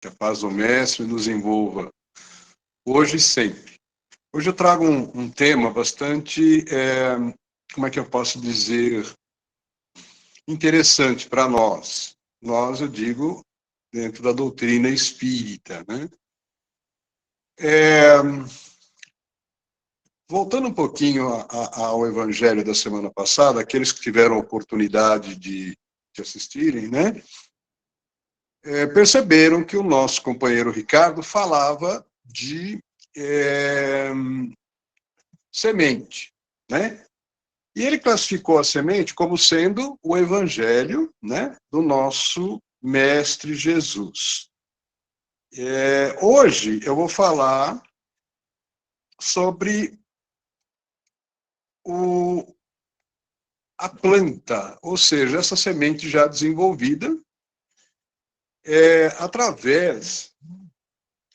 Que a paz do Mestre nos envolva hoje e sempre. Hoje eu trago um tema bastante, como é que eu posso dizer, interessante para nós. Nós, eu digo, dentro da doutrina espírita, né? Voltando um pouquinho ao Evangelho da semana passada, aqueles que tiveram a oportunidade de assistirem, né? Perceberam que o nosso companheiro Ricardo falava de semente, né? E ele classificou a semente como sendo o Evangelho, né, do nosso Mestre Jesus. Hoje eu vou falar sobre a planta, ou seja, essa semente já desenvolvida, através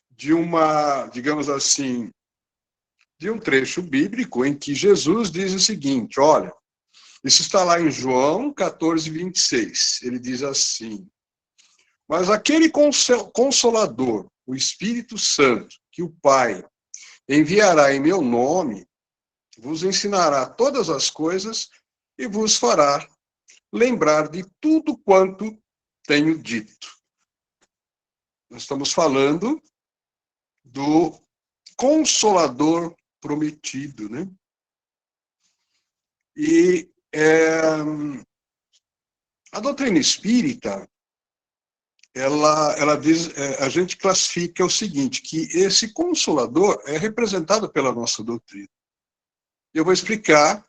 de uma, digamos assim, de um trecho bíblico em que Jesus diz o seguinte, olha, isso está lá em João 14, 26, ele diz assim, mas aquele Consolador, o Espírito Santo, que o Pai enviará em meu nome, vos ensinará todas as coisas e vos fará lembrar de tudo quanto tenho dito. Nós estamos falando do Consolador prometido, né? E a doutrina espírita, ela diz, a gente classifica o seguinte, que esse Consolador é representado pela nossa doutrina. Eu vou explicar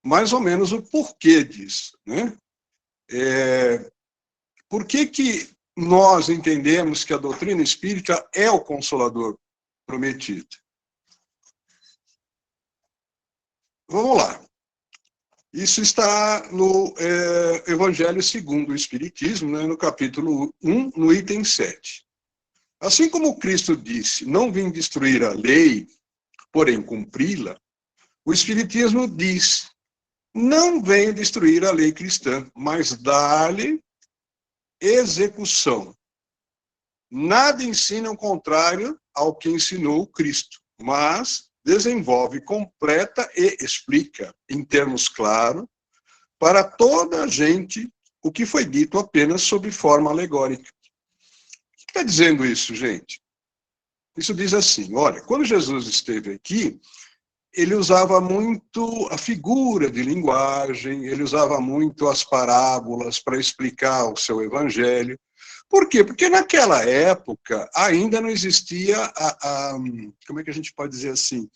mais ou menos o porquê disso, né? Por que nós entendemos que a doutrina espírita é o Consolador prometido? Vamos lá. Isso está no Evangelho segundo o Espiritismo, né, no capítulo 1, no item 7. Assim como Cristo disse, não vim destruir a lei, porém cumpri-la, o Espiritismo diz, não venho destruir a lei cristã, mas dar-lhe execução. Nada ensina o contrário ao que ensinou Cristo, mas desenvolve, completa e explica, em termos claros, para toda a gente o que foi dito apenas sob forma alegórica. O que está dizendo isso, gente? Isso diz assim, olha, quando Jesus esteve aqui, ele usava muito a figura de linguagem, ele usava muito as parábolas para explicar o seu evangelho. Por quê? Porque naquela época ainda não existia como é que a gente pode dizer assim,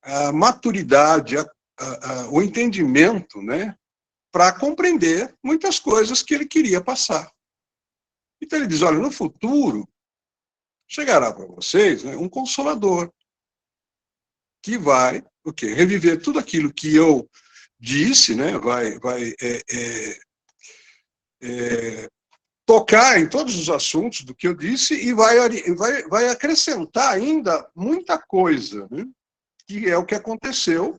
a maturidade, o entendimento, né, para compreender muitas coisas que ele queria passar. Então ele diz, olha, no futuro chegará para vocês, né, um consolador que vai o quê? Reviver tudo aquilo que eu disse, né, vai tocar em todos os assuntos do que eu disse e vai acrescentar ainda muita coisa, né, que é o que aconteceu,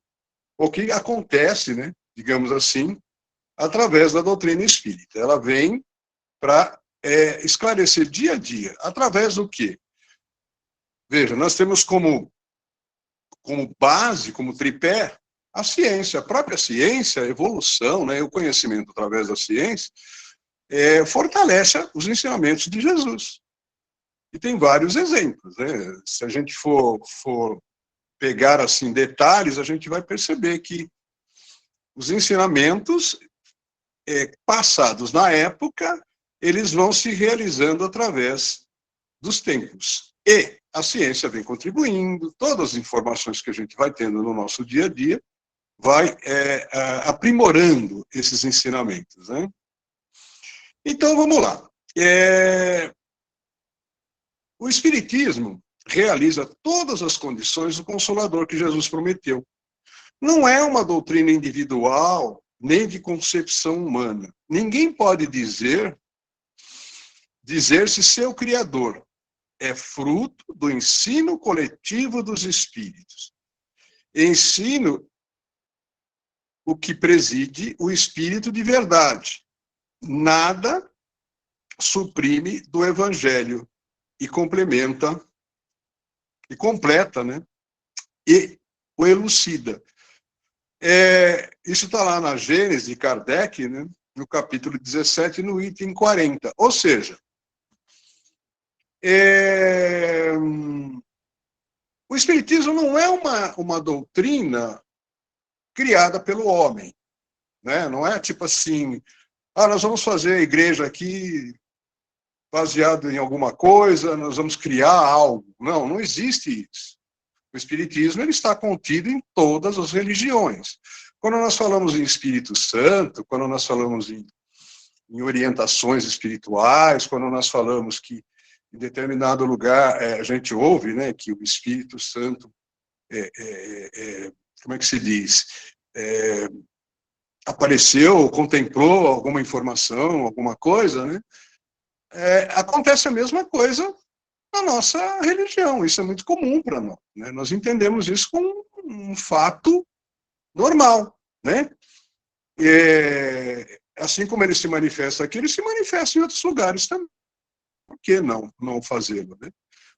ou que acontece, né, digamos assim, através da doutrina espírita. Ela vem para esclarecer dia a dia. Através do quê? Veja, nós temos como base, como tripé, a ciência. A própria ciência, a evolução, né, o conhecimento através da ciência, fortalece os ensinamentos de Jesus. E tem vários exemplos, né? Se a gente for pegar assim detalhes, a gente vai perceber que os ensinamentos passados na época, eles vão se realizando através dos tempos. E a ciência vem contribuindo, todas as informações que a gente vai tendo no nosso dia a dia, vai aprimorando esses ensinamentos, né? Então, vamos lá. O Espiritismo realiza todas as condições do Consolador que Jesus prometeu. Não é uma doutrina individual, nem de concepção humana. Ninguém pode dizer-se seu criador. É fruto do ensino coletivo dos espíritos. Ensino o que preside o espírito de verdade. Nada suprime do Evangelho e complementa, e completa, né? E o elucida. Isso está lá na Gênesis de Kardec, né? No capítulo 17, no item 40. Ou seja, o Espiritismo não é uma doutrina criada pelo homem, né? Não é tipo assim, nós vamos fazer a igreja aqui baseado em alguma coisa, nós vamos criar algo. Não, não existe isso. O Espiritismo ele está contido em todas as religiões. Quando nós falamos em Espírito Santo, quando nós falamos em orientações espirituais, quando nós falamos que em determinado lugar a gente ouve, né, que o Espírito Santo, como é que se diz, apareceu, contemplou alguma informação, alguma coisa, né? Acontece a mesma coisa na nossa religião. Isso é muito comum para nós, né? Nós entendemos isso como um fato normal, né? Assim como ele se manifesta aqui, ele se manifesta em outros lugares também. Por que não fazê-lo, né?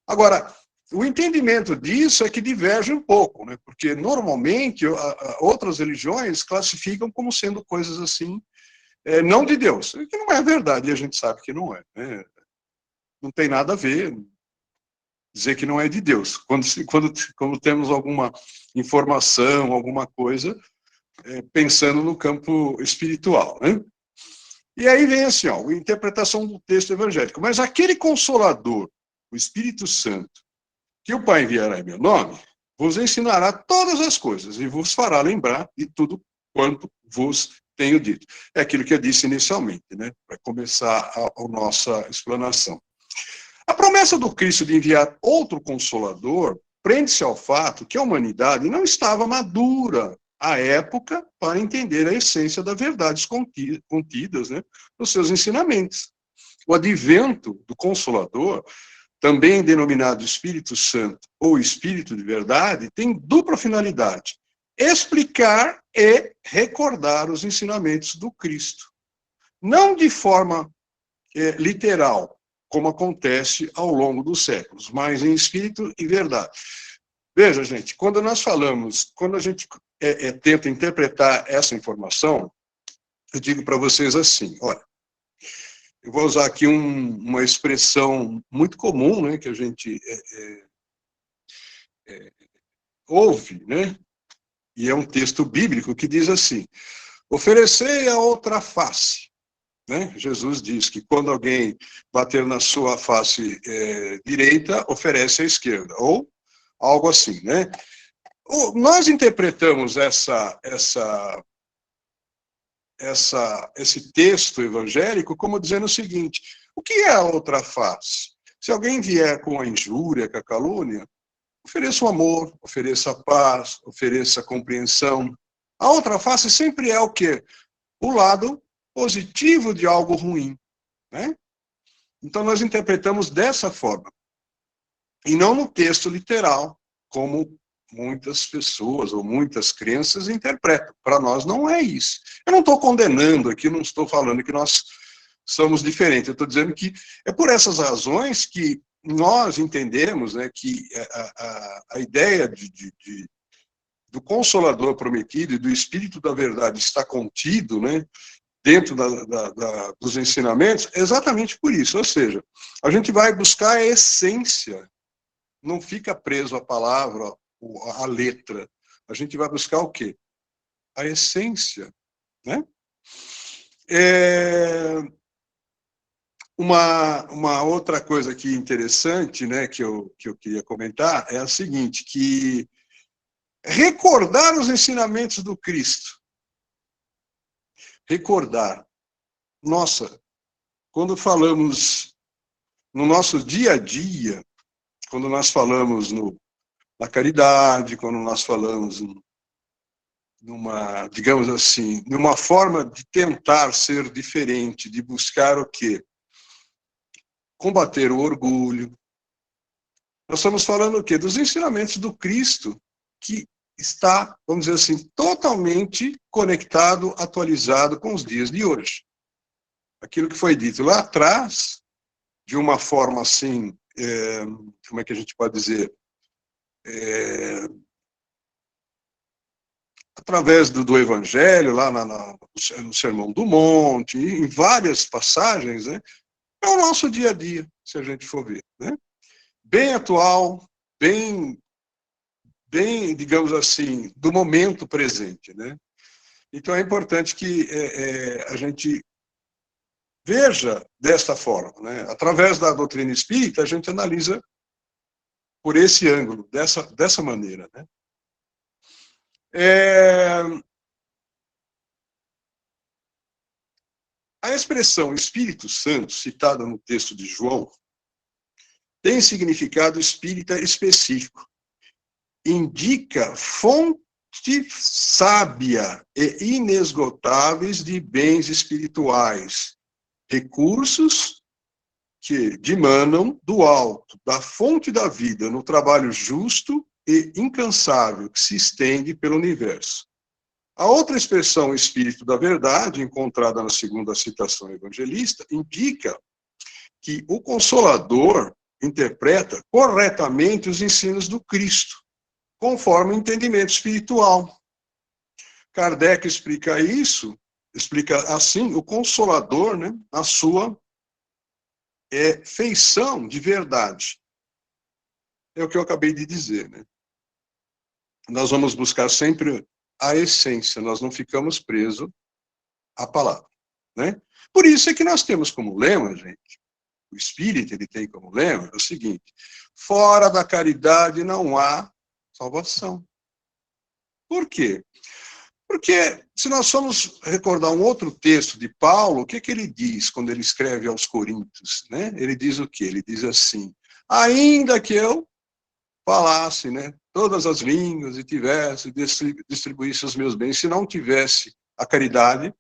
Agora, o entendimento disso é que diverge um pouco, né? Porque normalmente outras religiões classificam como sendo coisas assim, não de Deus, que não é verdade, e a gente sabe que não é, né? Não tem nada a ver dizer que não é de Deus. Quando temos alguma informação, alguma coisa, pensando no campo espiritual, né? E aí vem assim, a interpretação do texto evangélico. Mas aquele Consolador, o Espírito Santo, que o Pai enviará em meu nome, vos ensinará todas as coisas e vos fará lembrar de tudo quanto vos tenho dito. É aquilo que eu disse inicialmente, né? Para começar a nossa explanação. A promessa do Cristo de enviar outro Consolador prende-se ao fato que a humanidade não estava madura à época para entender a essência das verdades contidas, né, nos seus ensinamentos. O advento do Consolador, também denominado Espírito Santo ou Espírito de Verdade, tem dupla finalidade: explicar e recordar os ensinamentos do Cristo. Não de forma literal, como acontece ao longo dos séculos, mas em espírito e verdade. Veja, gente, quando a gente tenta interpretar essa informação, eu digo para vocês assim, olha, eu vou usar aqui uma expressão muito comum, né, que a gente ouve, né, e é um texto bíblico que diz assim: oferecei a outra face. Né? Jesus diz que quando alguém bater na sua face direita, oferece a esquerda, ou algo assim, né? Nós interpretamos esse texto evangélico como dizendo o seguinte: o que é a outra face? Se alguém vier com a injúria, com a calúnia, ofereça o amor, ofereça a paz, ofereça a compreensão. A outra face sempre é o quê? O lado positivo de algo ruim, né? Então nós interpretamos dessa forma, e não no texto literal, como muitas pessoas ou muitas crenças interpretam. Para nós não é isso. Eu não estou condenando aqui, não estou falando que nós somos diferentes, eu estou dizendo que é por essas razões que nós entendemos, né, que a ideia do Consolador prometido e do Espírito da Verdade está contido, né, dentro dos ensinamentos, exatamente por isso. Ou seja, a gente vai buscar a essência, não fica preso à palavra, à letra. A gente vai buscar o quê? A essência, né? Uma outra coisa aqui interessante, né, que eu queria comentar é a seguinte, que recordar os ensinamentos do Cristo. Recordar. Nossa, quando falamos no nosso dia a dia, quando nós falamos na caridade, quando nós falamos digamos assim, numa forma de tentar ser diferente, de buscar o quê? Combater o orgulho. Nós estamos falando o quê? Dos ensinamentos do Cristo, que está, vamos dizer assim, totalmente conectado, atualizado com os dias de hoje. aquilo que foi dito lá atrás, de uma forma assim, como é que a gente pode dizer? Através do Evangelho, lá no Sermão do Monte, em várias passagens, né? É o nosso dia a dia, se a gente for ver, né? Bem atual, bem, digamos assim, do momento presente, né? Então é importante que a gente veja desta forma, né? Através da doutrina espírita, a gente analisa por esse ângulo, dessa maneira, né? A expressão Espírito Santo, citada no texto de João, tem significado espírita específico. Indica fonte sábia e inesgotáveis de bens espirituais, recursos que dimanam do alto, da fonte da vida, no trabalho justo e incansável que se estende pelo universo. A outra expressão, Espírito da Verdade, encontrada na segunda citação evangelista, indica que o Consolador interpreta corretamente os ensinos do Cristo, conforme o entendimento espiritual. Kardec explica isso, explica assim, o Consolador, né, a sua feição de verdade. É o que eu acabei de dizer, né? Nós vamos buscar sempre a essência, nós não ficamos presos à palavra, né? Por isso é que nós temos como lema, gente, o Espírito, ele tem como lema, é o seguinte: fora da caridade não há salvação. Por quê? Porque, se nós formos recordar um outro texto de Paulo, o que ele diz quando ele escreve aos Coríntios, né? Ele diz o quê? Ele diz assim: ainda que eu falasse, né, todas as línguas e tivesse, distribuísse os meus bens, se não tivesse a caridade,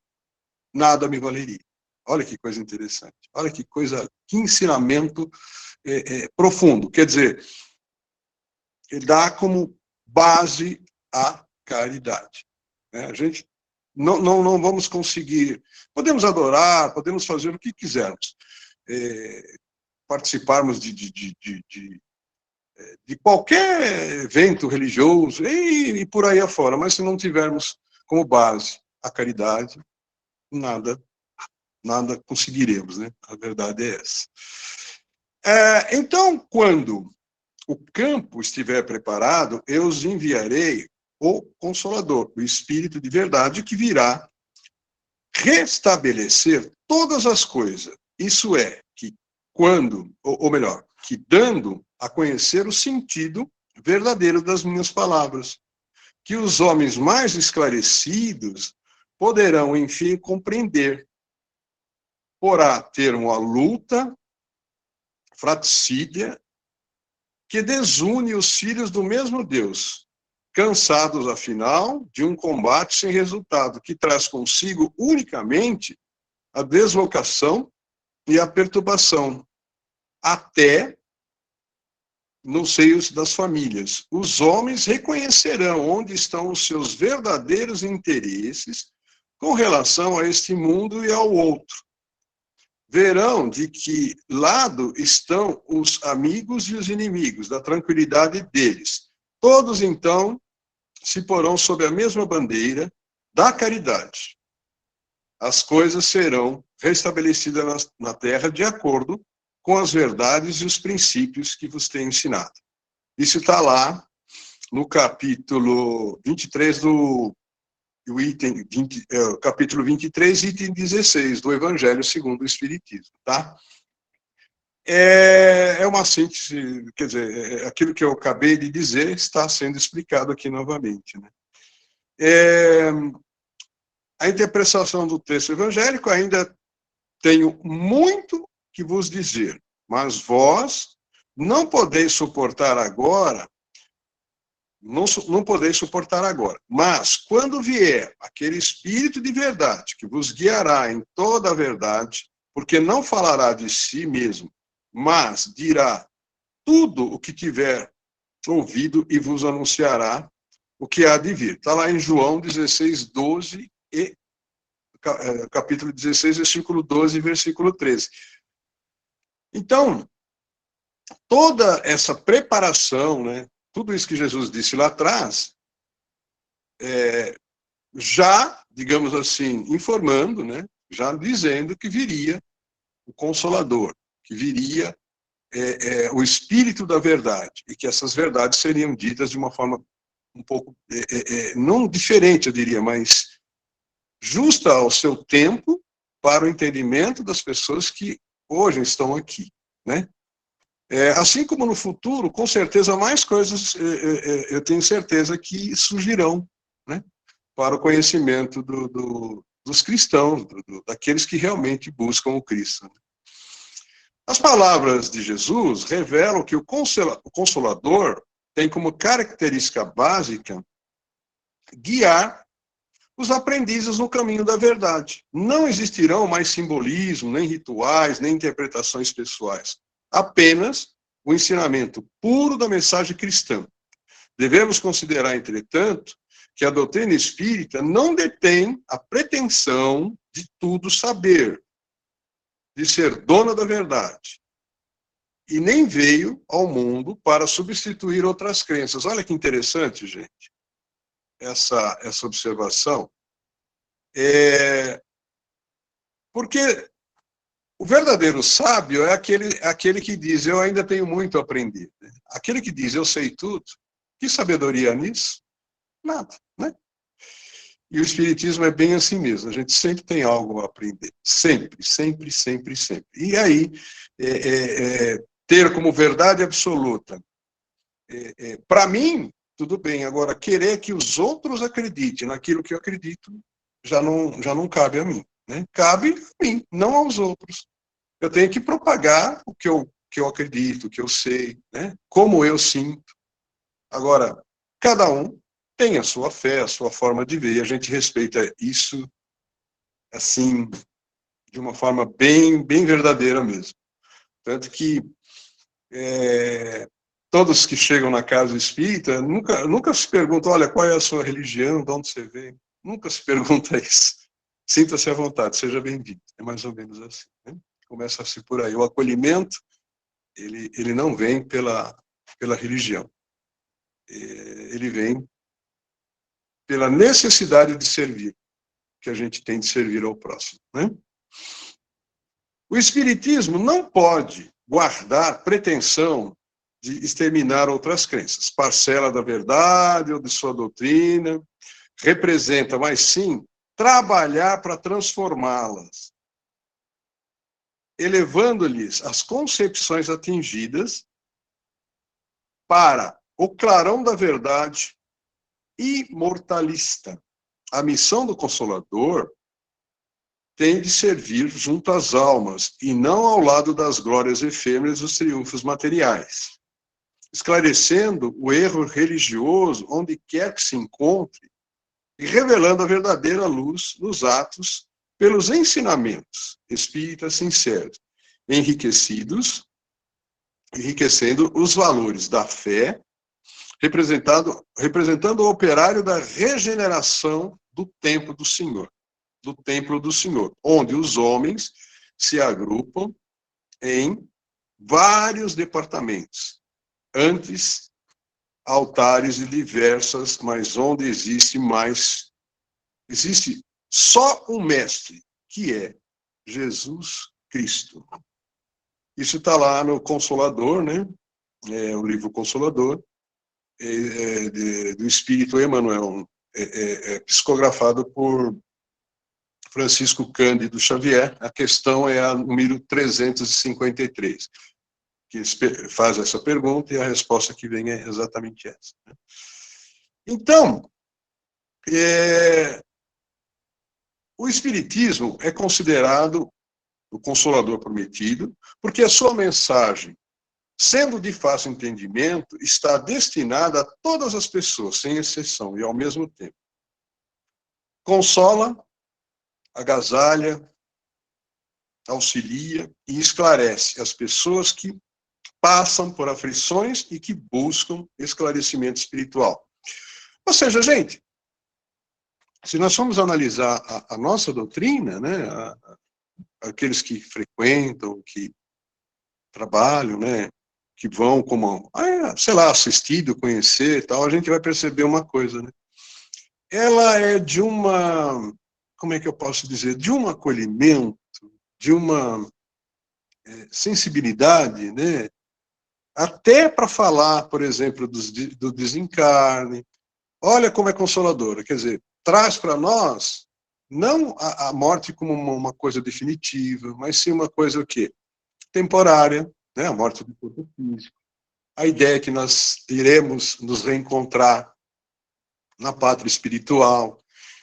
nada me valeria. Olha que coisa interessante. Olha que coisa, que ensinamento profundo. Quer dizer, ele dá como base a caridade. Né? A gente não vamos conseguir. Podemos adorar, podemos fazer o que quisermos. Participarmos de qualquer evento religioso e por aí afora, mas se não tivermos como base a caridade, nada conseguiremos, né? A verdade é essa. Então, quando o campo estiver preparado, eu os enviarei o Consolador, o Espírito de verdade, que virá restabelecer todas as coisas. Isso é, que quando, ou melhor, que dando a conhecer o sentido verdadeiro das minhas palavras, que os homens mais esclarecidos poderão, enfim, compreender. Porá termo a luta fratricídia que desune os filhos do mesmo Deus, cansados, afinal, de um combate sem resultado, que traz consigo unicamente a deslocação e a perturbação, até nos seios das famílias. Os homens reconhecerão onde estão os seus verdadeiros interesses com relação a este mundo e ao outro. Verão de que lado estão os amigos e os inimigos, da tranquilidade deles. Todos, então, se porão sob a mesma bandeira da caridade. As coisas serão restabelecidas na terra de acordo com as verdades e os princípios que vos tenho ensinado. Isso está lá no capítulo 23 do item 20, capítulo 23, item 16, do Evangelho segundo o Espiritismo, tá? É uma síntese, quer dizer, aquilo que eu acabei de dizer está sendo explicado aqui novamente, né? A interpretação do texto evangélico ainda tenho muito que vos dizer, mas vós não podeis suportar agora, não podeis suportar agora. Mas, quando vier aquele Espírito de verdade, que vos guiará em toda a verdade, porque não falará de si mesmo, mas dirá tudo o que tiver ouvido e vos anunciará o que há de vir. Está lá em João 16, 12 e capítulo 16, versículo 12 e versículo 13. Então, toda essa preparação, né, tudo isso que Jesus disse lá atrás, já, digamos assim, informando, né, já dizendo que viria o Consolador, que viria o Espírito da verdade, e que essas verdades seriam ditas de uma forma um pouco, não diferente, eu diria, mas justa ao seu tempo, para o entendimento das pessoas que hoje estão aqui, né? Assim como no futuro, com certeza mais coisas, eu tenho certeza que surgirão, né? Para o conhecimento dos cristãos, daqueles que realmente buscam o Cristo. As palavras de Jesus revelam que o Consolador tem como característica básica guiar os aprendizes no caminho da verdade. Não existirão mais simbolismo, nem rituais, nem interpretações pessoais. Apenas o ensinamento puro da mensagem cristã. Devemos considerar, entretanto, que a doutrina espírita não detém a pretensão de tudo saber, de ser dona da verdade. E nem veio ao mundo para substituir outras crenças. Olha que interessante, gente, essa observação. Porque o verdadeiro sábio é aquele que diz, eu ainda tenho muito a aprender. Aquele que diz, eu sei tudo, que sabedoria há nisso? Nada, né? E o Espiritismo é bem assim mesmo, a gente sempre tem algo a aprender. Sempre, sempre, sempre, sempre. E aí, ter como verdade absoluta, para mim, tudo bem. Agora, querer que os outros acreditem naquilo que eu acredito, já não cabe a mim. Né? Cabe a mim, não aos outros. Eu tenho que propagar o que eu acredito, o que eu sei, né? Como eu sinto. Agora, cada um tem a sua fé, a sua forma de ver, e a gente respeita isso, assim, de uma forma bem, bem verdadeira mesmo. Tanto que todos que chegam na casa espírita nunca se perguntam, olha, qual é a sua religião, de onde você vem? Nunca se pergunta isso. Sinta-se à vontade, seja bem-vindo. É mais ou menos assim. Né? Começa-se por aí. O acolhimento, ele não vem pela religião. Ele vem pela necessidade de servir, que a gente tem de servir ao próximo. Né? O Espiritismo não pode guardar pretensão de exterminar outras crenças. Parcela da verdade ou de sua doutrina, representa, mas sim, trabalhar para transformá-las, elevando-lhes as concepções atingidas para o clarão da verdade imortalista. A missão do Consolador tem de servir junto às almas e não ao lado das glórias efêmeras dos triunfos materiais, esclarecendo o erro religioso onde quer que se encontre e revelando a verdadeira luz nos atos pelos ensinamentos espíritas sinceros, enriquecendo os valores da fé, representando o operário da regeneração do templo do Senhor, onde os homens se agrupam em vários departamentos, antes altares e diversas, mas onde existe só um mestre, que é Jesus Cristo. Isso está lá no Consolador, né? O livro Consolador, do Espírito Emmanuel, psicografado por Francisco Cândido Xavier. A questão é a número 353, que faz essa pergunta, e a resposta que vem é exatamente essa. Então, o Espiritismo é considerado o Consolador prometido, porque a sua mensagem, sendo de fácil entendimento, está destinada a todas as pessoas, sem exceção, e ao mesmo tempo consola, agasalha, auxilia e esclarece as pessoas que passam por aflições e que buscam esclarecimento espiritual. Ou seja, gente, se nós formos analisar a nossa doutrina, né, aqueles que frequentam, que trabalham, né, que vão como, sei lá, assistido, conhecer e tal, a gente vai perceber uma coisa, né? Ela é de uma, como é que eu posso dizer, de um acolhimento, de uma sensibilidade, né? Até para falar, por exemplo, do desencarne. Olha como é consoladora, quer dizer, traz para nós não a morte como uma coisa definitiva, mas sim uma coisa o quê? Temporária, né? A morte do corpo físico. A ideia que nós iremos nos reencontrar na pátria espiritual.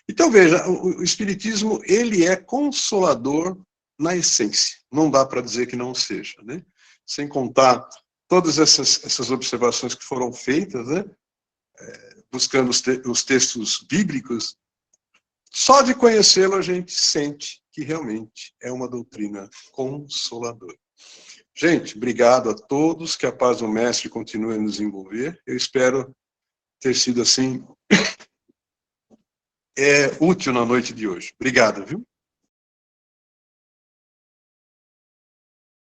Então, veja, o Espiritismo, ele é consolador na essência. Não dá para dizer que não seja, né? Sem contar todas essas observações que foram feitas, né? Buscando os textos bíblicos, só de conhecê-lo a gente sente que realmente é uma doutrina consoladora. Gente, obrigado a todos, que a paz do Mestre continue a nos envolver. Eu espero ter sido, assim, útil na noite de hoje. Obrigado, viu?